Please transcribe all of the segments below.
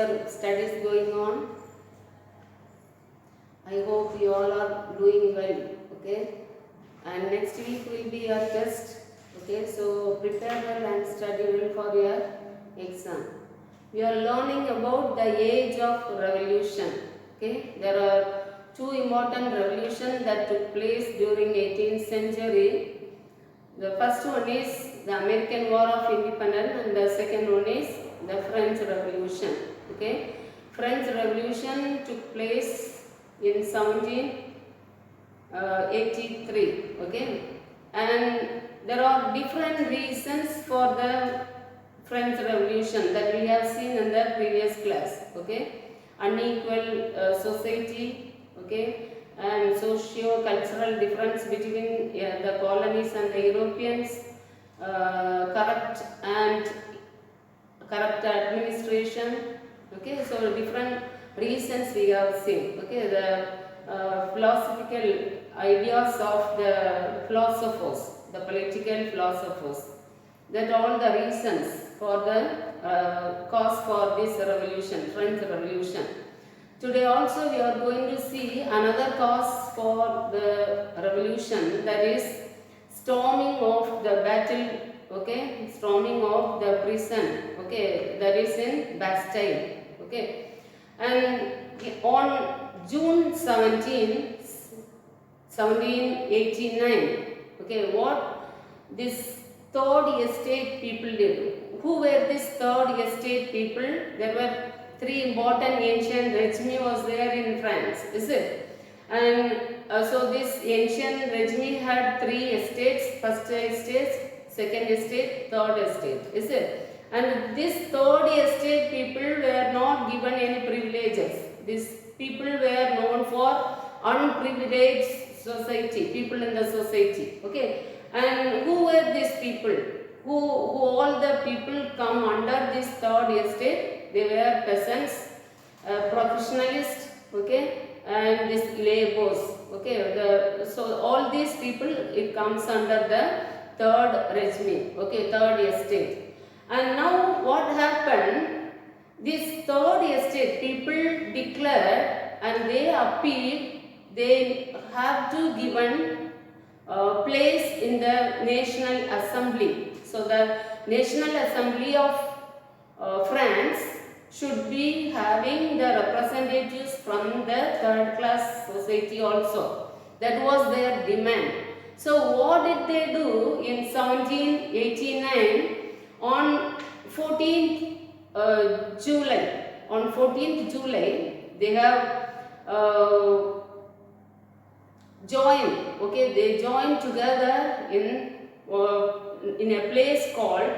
your studies going on? I hope you all are doing well. Okay, and next week will be your test. Okay, so prepare well and study well for your exam. We are learning about the age of revolution. Okay, there are two important revolutions that took place during 18th century. The first one is the American War of Independence and the second one is the French Revolution. Okay, French Revolution took place in 1783. Okay, and there are different reasons for the French Revolution that we have seen in the previous class. Okay, unequal society. Okay, and socio-cultural difference between the colonies and the Europeans, corrupt administration. Okay, so different reasons we have seen. Okay, the philosophical ideas of the philosophers, the political philosophers, that all the reasons for the cause for this revolution, French Revolution. Today also we are going to see another cause for the revolution, that is storming of the battle, okay, storming of the prison, okay, that is in Bastille, okay. And on June 1789, okay, what this third estate people did. Who were these third estate people? There were three important ancient regime was there in France, is it? And so this ancient regime had three estates, first estate, second estate, third estate, is it? And this third estate people were not given any privileges. These people were known for unprivileged society, people in the society, okay? And who were these people? Who all the people come under this third estate? They were peasants, professionalists, okay, and these laborers, okay. So all these people, it comes under the third regime, okay, third estate. And now what happened? This third estate people declared and they appealed. They have to given place in the National Assembly. So the National Assembly of France should be having the representatives from the third class society also. That was their demand. So what did they do in 1789? On 14th July, on 14th July, they have joined, okay, they joined together in a place called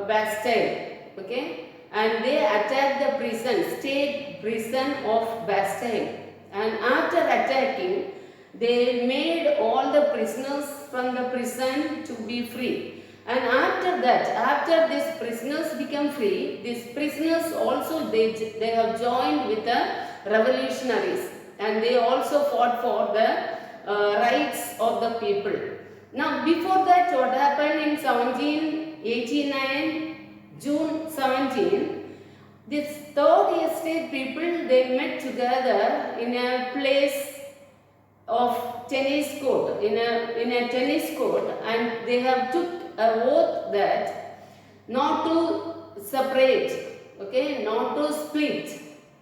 Bastille, okay, and they attacked the prison, state prison of Bastille. And after attacking, they made all the prisoners from the prison to be free. And after that, after these prisoners become free, these prisoners also they have joined with the revolutionaries, and they also fought for the rights of the people. Now before that, what happened in 1789, June 17, this third estate people, they met together in a place of tennis court, in a tennis court, and they have took a oath that not to separate, okay, not to split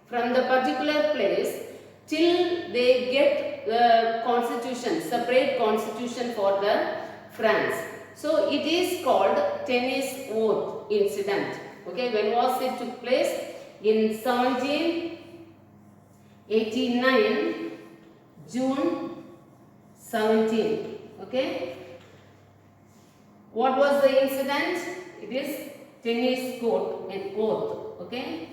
from the particular place till they get the constitution, separate constitution for the France. So it is called tennis oath incident. Okay, when was it took place? In 1789, June 17. Okay. What was the incident? It is tennis court and oath. Okay.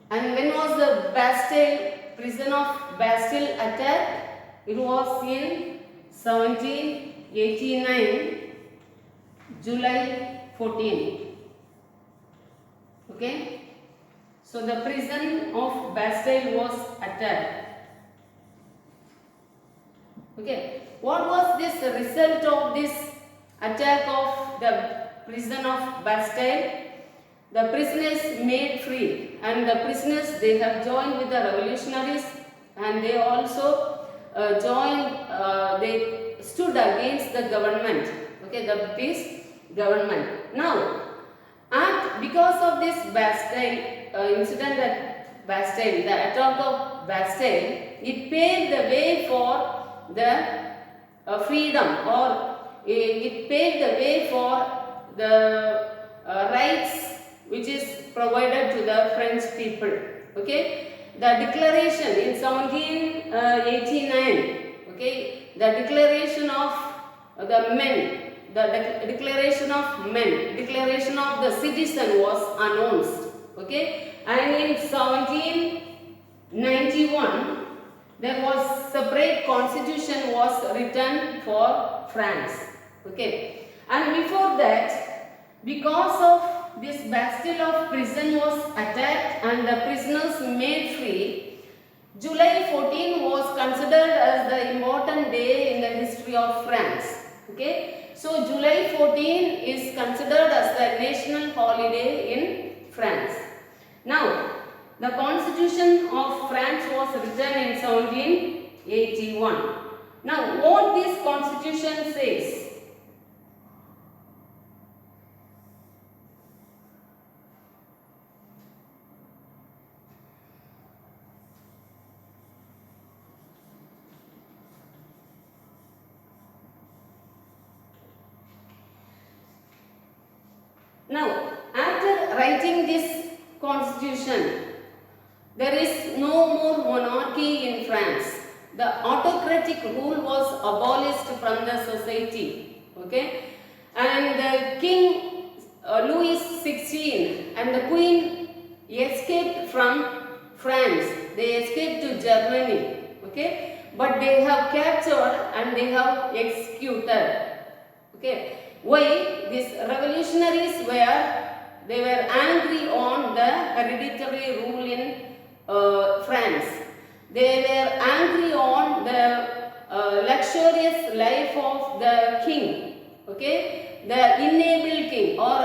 And when was the Bastille, prison of Bastille attacked? It was in 1789, July 14. Okay. So the prison of Bastille was attacked. Okay, what was this result of this attack of the prison of Bastille? The prisoners made free, and the prisoners, they have joined with the revolutionaries, and they also they stood against the government, okay, the British government. Now, and because of this Bastille incident at Bastille, the attack of Bastille, it paved the way for the freedom, or it paved the way for the rights which is provided to the French people. Okay, the declaration in 1789, okay, the declaration of the men, the declaration of men, declaration of the citizen was announced. Okay, and in 1791 there was separate constitution was written for France. Okay, and before that, because of this Bastille of prison was attacked and the prisoners made free, July 14 was considered as the important day in the history of France. Okay, so July 14 is considered as the national holiday in France. Now, the Constitution of France was written in 1781. Now, what this Constitution says? Now, after writing this constitution, there is no more monarchy in France. The autocratic rule was abolished from the society. Okay, and the King Louis XVI and the Queen escaped from France. They escaped to Germany. Okay, but they have captured and they have executed. Okay. Why? These revolutionaries they were angry on the hereditary rule in France. They were angry on the luxurious life of the king, okay, the enabled king or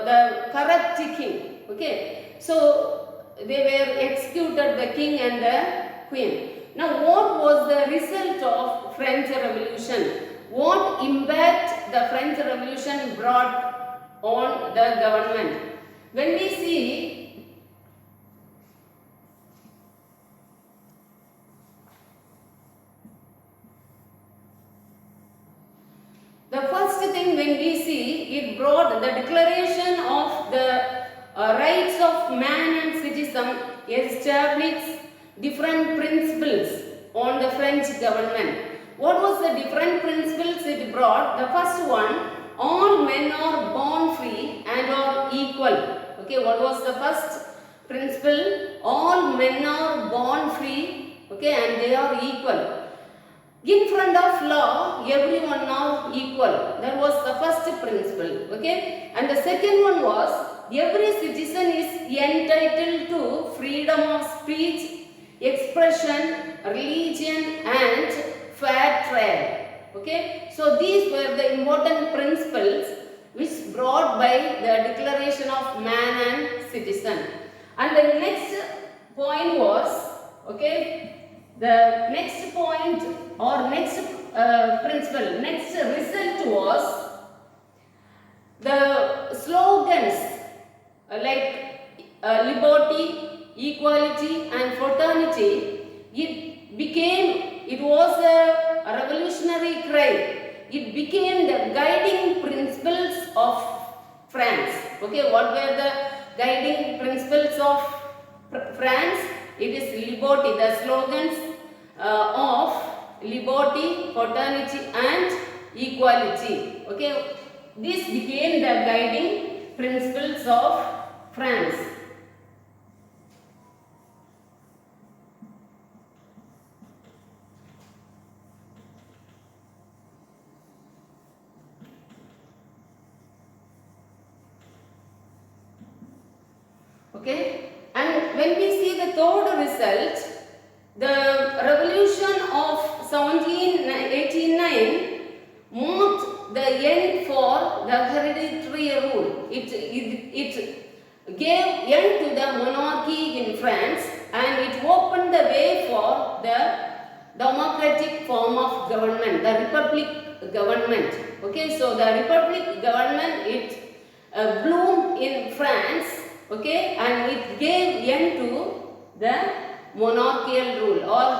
the corrupt king, okay. So they were executed, the king and the queen. Now, what was the result of French Revolution? What impact the French Revolution brought on the government? When we see the first thing, when we see, it brought the declaration of the rights of man and citizen, established different principles on the French government. What was the different principles it brought? The first one, all men are born free and are equal. Okay, what was the first principle? All men are born free, okay, and they are equal. In front of law, everyone are equal. That was the first principle, okay. And the second one was, every citizen is entitled to freedom of speech, expression, religion and fair trial. Okay, so these were the important principles which brought by the Declaration of Man and Citizen. And the next point was, okay, the next point or next principle, next result was the slogans like liberty, equality and fraternity. It was a revolutionary cry. It became the guiding principles of France. Okay, what were the guiding principles of France? It is liberty, the slogans of liberty, fraternity and equality. Okay, this became the guiding principles of France. Okay, and when we see the third result, the revolution of 17 it gave end to the monarchy in France, and it opened the way for the democratic form of government, the republic government. Okay, so the republic government, it bloomed in France, okay, and it gave end to the monarchical rule or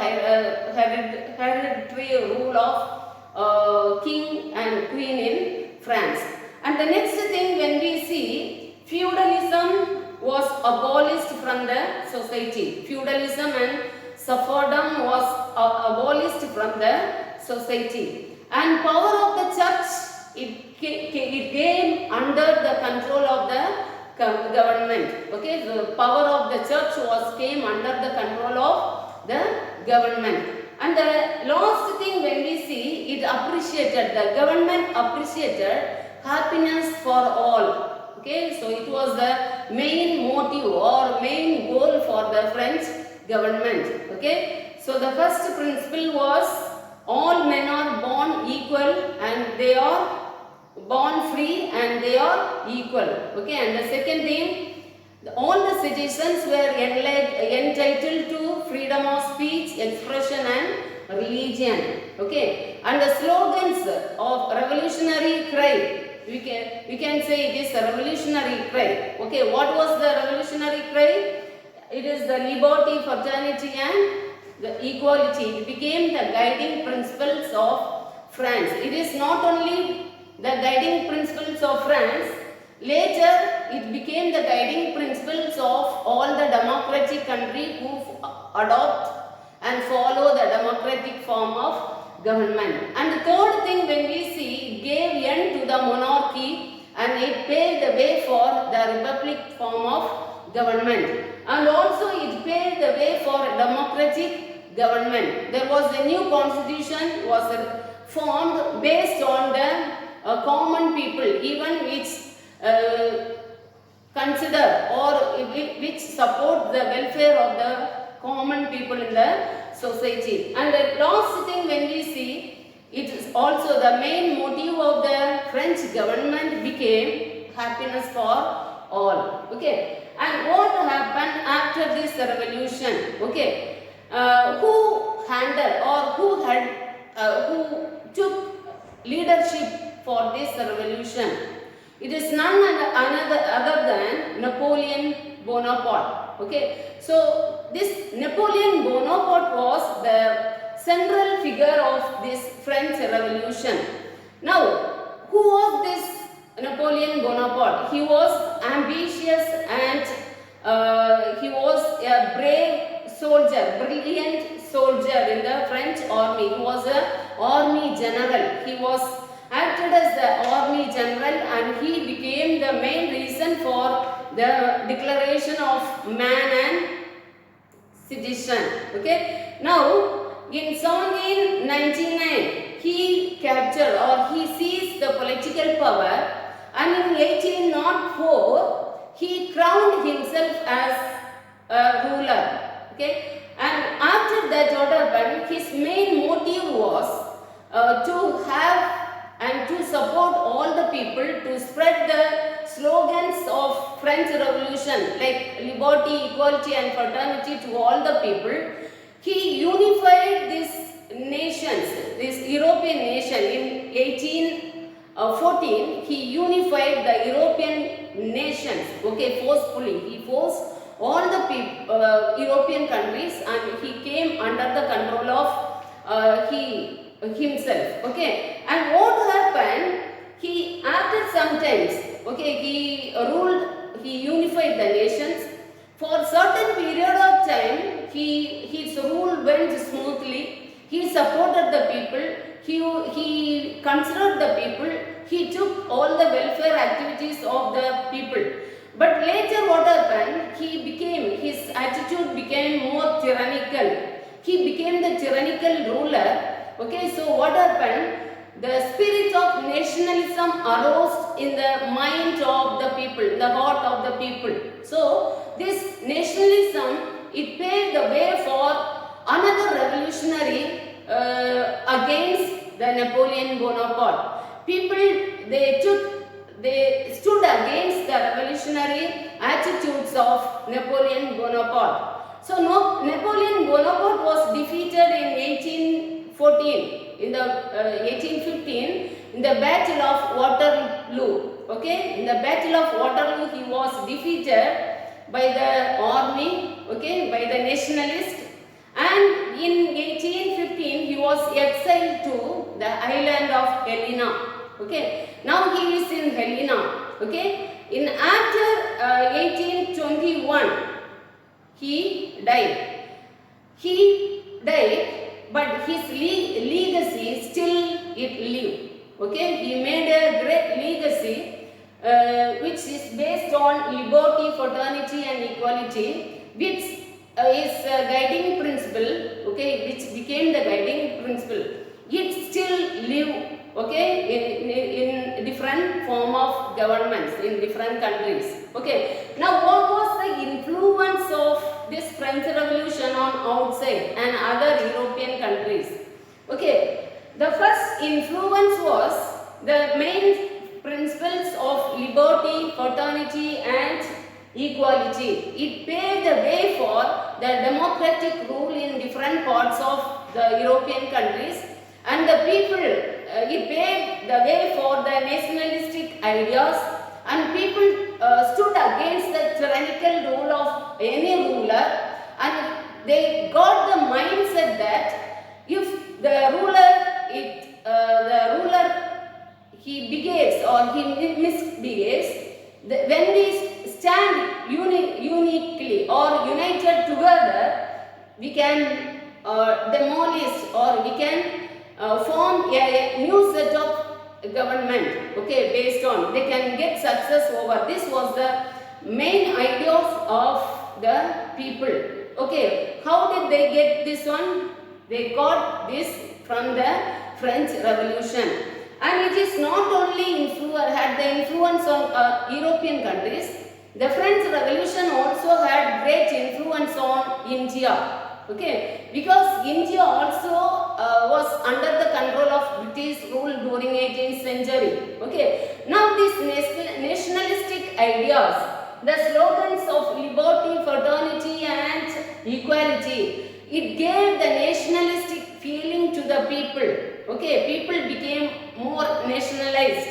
hereditary rule of king and queen in France. And the next thing, when we see, feudalism was abolished from the society. Feudalism and serfdom was abolished from the society. And power of the church, it came under the control of the government. Okay, the power of the church came under the control of the government. And the last thing, when we see, it appreciated, the government appreciated happiness for all. Okay, so it was the main motive or main goal for the French government. Okay, so the first principle was all men are born equal and they are born free and they are equal. Okay, and the second thing, all the citizens were entitled to freedom of speech, expression and religion. Okay, and the slogans of revolutionary cry, we can say it is a revolutionary cry. Okay, what was the revolutionary cry? It is the liberty, fraternity and the equality. It became the guiding principles of France. It is not only the guiding principles of France, later it became the guiding principles of all the democratic countries who adopt and follow the democratic form of government. And the third thing, when we see, it gave end to the monarchy and it paved the way for the republic form of government. And also it paved the way for a democratic government. There was a new constitution was formed based on the common people, even which consider or which support the welfare of the common people in the society. And the last thing, when we see, it is also the main motive of the French government became happiness for all. Okay, and what happened after this revolution? Okay, who handled or who took leadership for this revolution? It is none other than Napoleon Bonaparte. Okay, so this Napoleon Bonaparte was the central figure of this French Revolution. Now, who was this Napoleon Bonaparte? He was ambitious and he was a brave soldier, brilliant soldier in the French army. He was an army general. He was acted as the army general and he became the main reason for the declaration of man and citizen. Okay. Now, in 1799, he captured or he seized the political power, and in 1804, he crowned himself as a ruler. Okay. And after that, what happened? His main motive was to have and to support all the people, to spread the slogans of French Revolution like liberty, equality and fraternity to all the people. He unified these nations, this European nation in 1814. He unified the European nations, okay, forcefully. He forced all the European countries and he came under the control of himself. Okay, and what happened? He after some times, okay, he unified the nations. For certain period of time, his rule went smoothly. He supported the people. He considered the people. He took all the welfare activities of the people. But later, what happened? His attitude became more tyrannical. He became the tyrannical ruler. Okay, so what happened? The spirit of nationalism arose in the mind of the people, the heart of the people. So, this nationalism, it paved the way for another revolutionary against the Napoleon Bonaparte. People, they took they stood against the revolutionary attitudes of Napoleon Bonaparte. So Napoleon Bonaparte was defeated in 1814, in the 1815, in the Battle of Waterloo. Okay, in the Battle of Waterloo, he was defeated by the army, okay, by the nationalists, and in 1815 he was exiled to the island of Helena. Okay, now he is in Helena. Okay, in after 1821 he died. He died, but his legacy still it lived. Okay, he made a great legacy which is based on liberty, fraternity and equality, which is a guiding principle, okay, which became the guiding principle. It still live, okay, in different form of governments in different countries. Okay, now what was the influence of this French Revolution on outside and other European countries? Okay, the first influence was the main principles of liberty, fraternity and equality. It paved the way for the democratic rule in different parts of the European countries, and the people, it paved the way for the nationalistic ideas, and people stood against the tyrannical rule of any ruler, and they got the mindset that if the ruler he behaves or he misbehaves, when we stand uniquely or united together, we can demolish or we can form a new set of government, okay, based on, they can get success over. This was the main ideas of the people. Okay, how did they get this one? They got this from the French Revolution. And it is not only had the influence on European countries, the French Revolution also had great influence on India. Okay, because India also was under the control of British rule during 18th century. Okay, now these nationalistic ideas, the slogans of liberty, fraternity and equality, it gave the nationalistic feeling to the people. Okay, people became more nationalized.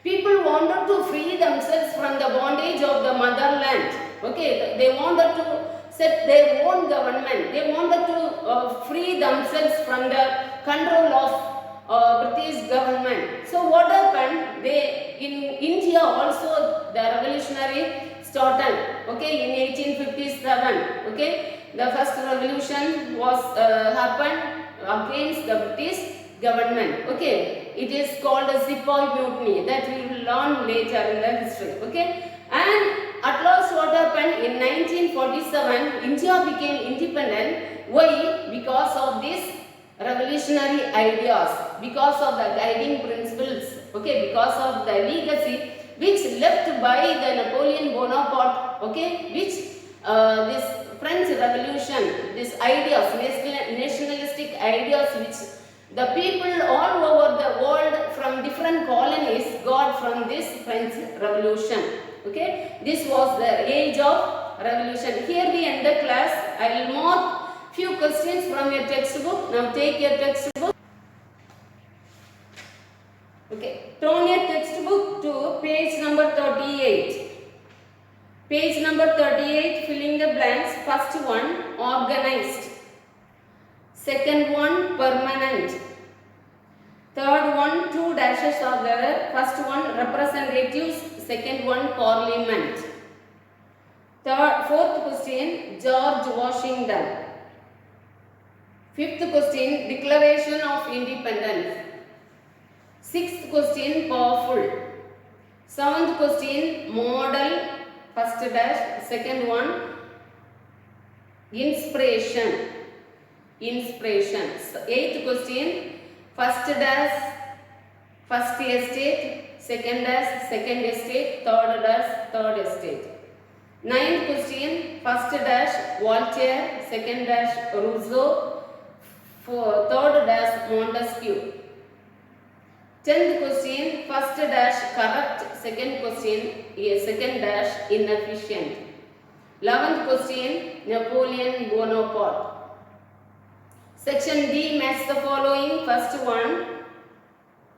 People wanted to free themselves from the bondage of the motherland. Okay, they wanted to set their own government. They wanted to free themselves from the control of British government. So what happened? In India also the revolutionary started. Okay, in 1857. Okay, the first revolution was happened against the British government. Okay, it is called a Sepoy Mutiny, that we will learn later in the history. Okay, and at last what happened? In 1947 India became independent. Why? Because of these revolutionary ideas, because of the guiding principles, okay, because of the legacy which left by the Napoleon Bonaparte, okay, which this French Revolution, these ideas, nationalistic ideas which the people all over the world from different colonies got from this French Revolution. Okay, this was the age of revolution. Here we end the class. I will mark few questions from your textbook. Now take your textbook. Okay, turn your textbook to page number 38. Page number 38, filling the blanks. First one, organized. Second one, permanent. Third one, two dashes are there. First one, representatives. Second one, parliament. Fourth question, George Washington. Fifth question, Declaration of Independence. Sixth question, powerful. Seventh question, model. First dash. Second one, inspiration. Inspiration. Eighth question, first dash, first estate. Second dash, second estate. Third dash, third estate. Ninth question, first dash, Voltaire. Second dash, Rousseau. Third dash, Montesquieu. 10th question, first dash correct, second question, second dash inefficient. 11th question, Napoleon Bonaparte. Section D, match the following. First one,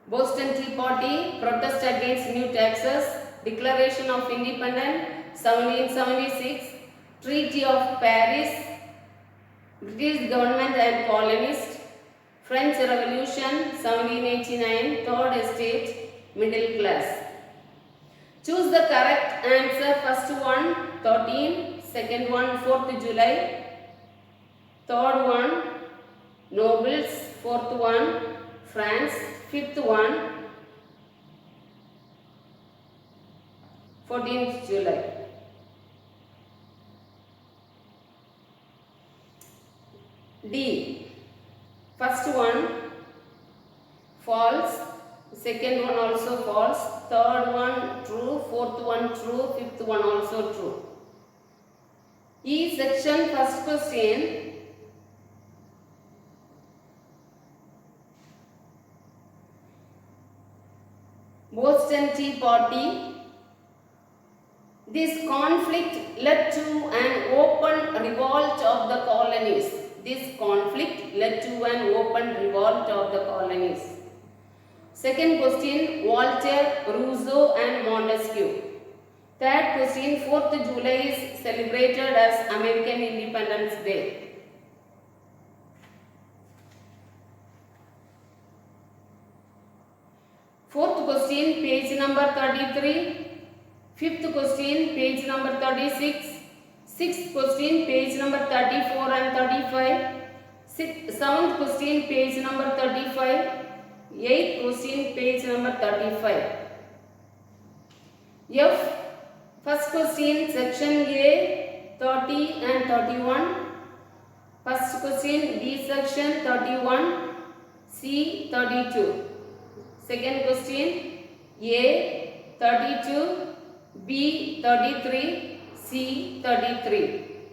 Boston Tea Party, protest against new taxes, Declaration of Independence, 1776, Treaty of Paris, British government and colonists, French Revolution, 1789, Third Estate, middle class. Choose the correct answer. First one, 13, second one, 4th July, third one, Nobles, fourth one, France, fifth one, 14th July. D. First one false, second one also false, third one true, fourth one true, fifth one also true. E section, first question. Boston Tea Party. This conflict led to an open revolt of the colonies. This conflict led to an open revolt of the colonies. Second question, Voltaire, Rousseau and Montesquieu. Third question, 4th July is celebrated as American Independence Day. Fourth question, page number 33. Fifth question, page number 36. Sixth question, page number 34 and 35. Seventh question, page number 35. Eighth question, page number 35. F. First question, section A, 30 and 31. First question, B section, 31. C, 32. Second question, A, 32. B, 33. C, 33.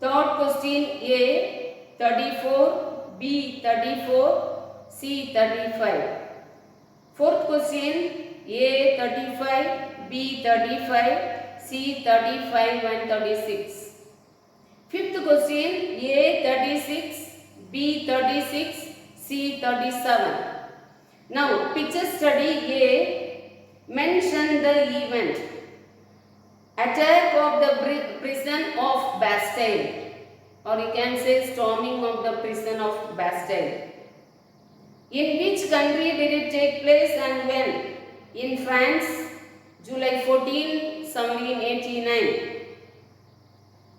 Third question, A, 34. B, 34. C, 35. Fourth question, A, 35. B, 35. C, 35 and 36. Fifth question, A, 36. B, 36. C, 37. Now, picture study A, mention the event. Attack of the prison of Bastille, or you can say storming of the prison of Bastille. In which country did it take place and when? In France, July 14, 1789.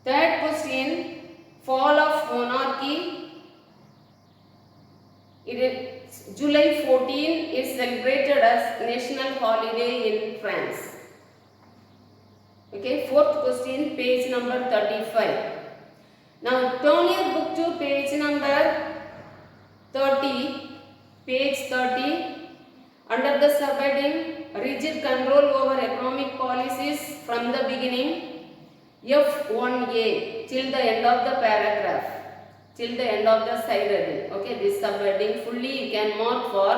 Third question, fall of monarchy. July 14 is celebrated as national holiday in France. Okay, fourth question, page number 35. Now turn your book to page number 30. Page 30. Under the subheading, rigid control over economic policies from the beginning, F1A till the end of the paragraph. Till the end of the side heading. Okay, this subheading fully you can mark for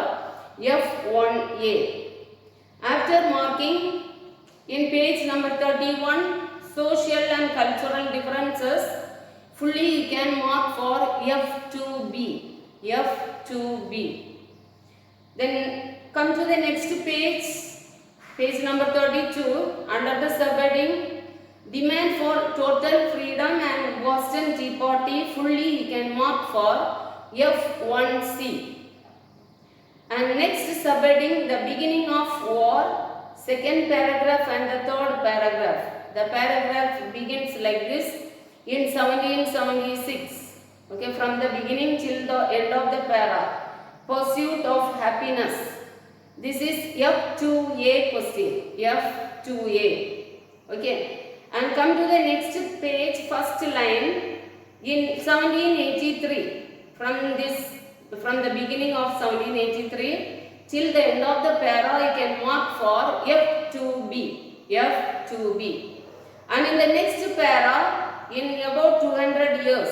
F1A. After marking, in page number 31, social and cultural differences, fully you can mark for F2B. F2B. Then come to the next page, page number 32, under the subheading, demand for total freedom and Boston Tea Party, fully you can mark for F1C. And next subheading, the beginning of war, second paragraph and the third paragraph. The paragraph begins like this in 1776. Okay, from the beginning till the end of the para. Pursuit of happiness. This is F2A question. F2A. Okay. And come to the next page, first line. In 1783, from the beginning of 1783 till the end of the para, you can mark for F2B. F2B. And in the next para, in about 200 years,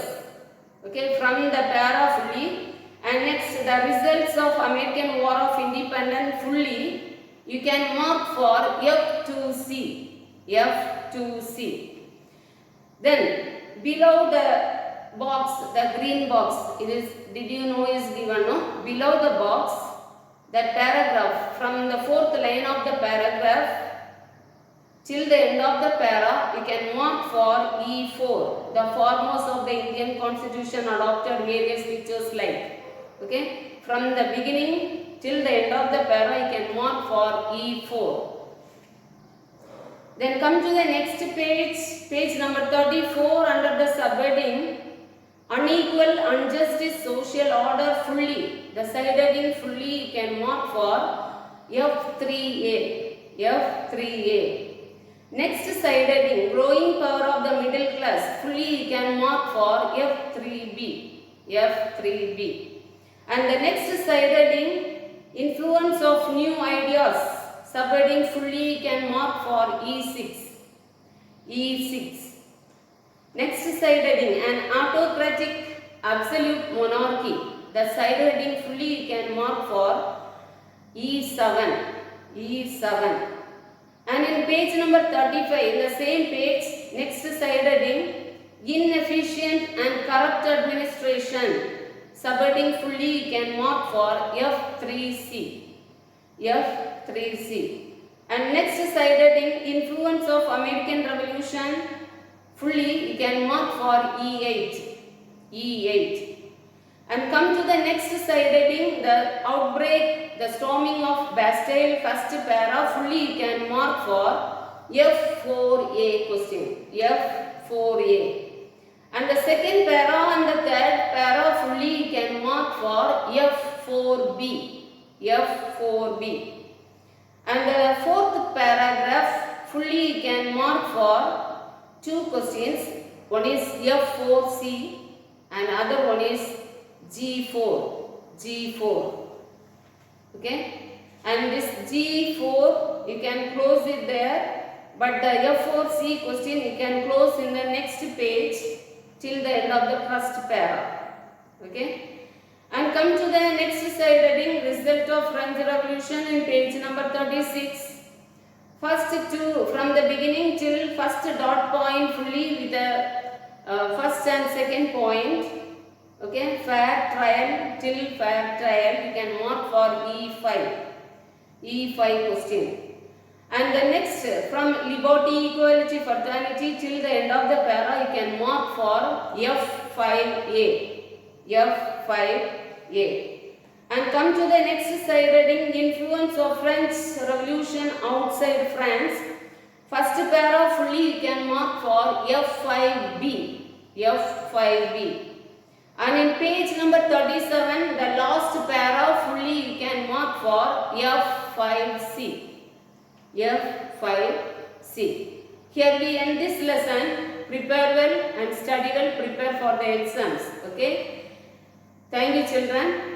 okay, from the para fully, and next the results of American War of Independence independent fully, you can mark for F2C. F2C. Then below the box, the green box, it is, did you know is given, no? Below the box, that paragraph, from the fourth line of the paragraph till the end of the para, you can mark for E4. The foremost of the Indian Constitution adopted various features like, okay, from the beginning till the end of the para, you can mark for E4. Then come to the next page, page number 34, under the subheading unequal unjustice social order fully. The subheading fully you can mark for F3A. F3A. Next subheading growing power of the middle class fully you can mark for F3B. F3B. And the next subheading influence of new ideas. Subheading fully you can mark for E6. E6. Next subheading an autocratic absolute monarchy. The subheading fully you can mark for E7. E7. And in page number 35, in the same page, next subheading inefficient and corrupt administration. Subheading fully you can mark for F3C. F3C. And next subheading influence of American Revolution fully you can mark for E8. E8. And come to the next subheading, the outbreak, the storming of Bastille, first para fully you can mark for F4A question. F4A. And the second para and the third para fully you can mark for F4B. F4B. And the fourth paragraph fully you can mark for two questions. One is F4C and other one is G4. G4. Okay. And this G4 you can close it there, but the F4C question you can close in the next page till the end of the first para. Okay. And come to the next subheading result of French Revolution in page number 36. First two from the beginning till first dot point fully with the first and second point. Okay, fair trial till fair trial you can mark for E5. E5 question. And the next from liberty, equality, fraternity till the end of the para you can mark for F5A. F5A. And come to the next subheading influence of French Revolution outside France. First para fully you can mark for F5B. F5B. And in page number 37, the last para fully you can mark for F5C. F5C. Here we end this lesson. Prepare well and study well. Prepare for the exams. Okay. Thank you, children.